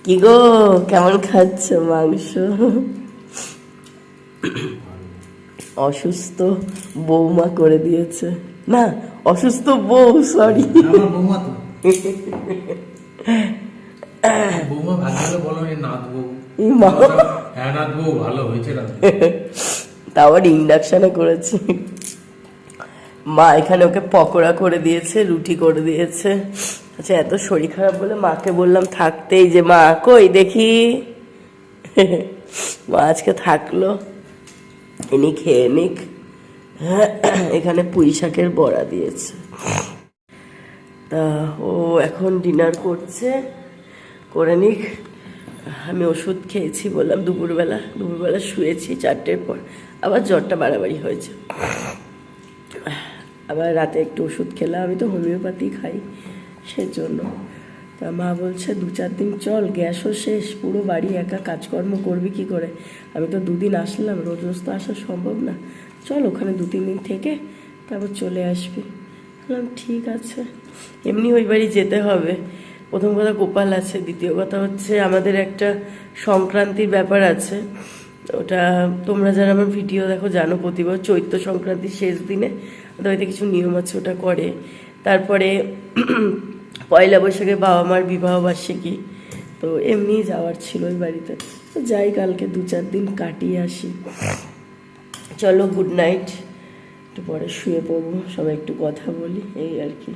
কি গো, কেমন খাচ্ছ মাংস? অসুস্থ বৌমা করে দিয়েছে, না অসুস্থ বউ, সরি। বৌমা তো বৌমা ভালো বলো, নাথ বউ। হ্যাঁ নাথ বউ ভালো হয়েছে। তা আবার ইন্ডাকশনে করেছি। মা এখানে ওকে পকোড়া করে দিয়েছে, রুটি করে দিয়েছে। আচ্ছা, এত শরীর খারাপ বলে মাকে বললাম থাকতেই, যে মা কই দেখি। মা আজকে থাকলো, ইনি খেয়ে নিক। এখানে পুঁই শাকের বড়া দিয়েছে। তা ও এখন ডিনার করছে, করে নিক। আমি ওষুধ খেয়েছি বললাম দুপুরবেলা শুয়েছি 4টের পর, আবার জ্বরটা বাড়াবাড়ি হয়েছে। আবার রাতে একটু ওষুধ খেলাম, আমি তো হোমিওপ্যাথি খাই সেজন্য। তা মা বলছে 2-4 দিন চল, গ্যাসও শেষ, পুরো বাড়ি একা কাজকর্ম করবি কি করে? আমি তো 2 দিন আসলাম, রোজ রোজ তো আসা সম্ভব না, চল ওখানে 2-3 দিন থেকে তারপর চলে আসবি। বললাম ঠিক আছে। এমনি ওই বাড়ি যেতে হবে। প্রথম কথা গোপাল আছে, দ্বিতীয় কথা হচ্ছে আমাদের একটা সংক্রান্তির ব্যাপার আছে। ওটা তোমরা যারা আমার ভিডিও দেখো জানো, প্রতিবার চৈত্র সংক্রান্তির শেষ দিনে ওদের হয়তো কিছু নিয়ম আছে, ওটা করে। তারপরে পয়লা বৈশাখে বাবা মার বিবাহবার্ষিকী, তো এমনি যাওয়ার ছিল ওই বাড়িতে। তো যাই, কালকে 2-4 দিন কাটিয়ে আসি। চলো গুড নাইট, একটু পরে শুয়ে পড়বো, সবাই একটু কথা বলি, এই আর কি।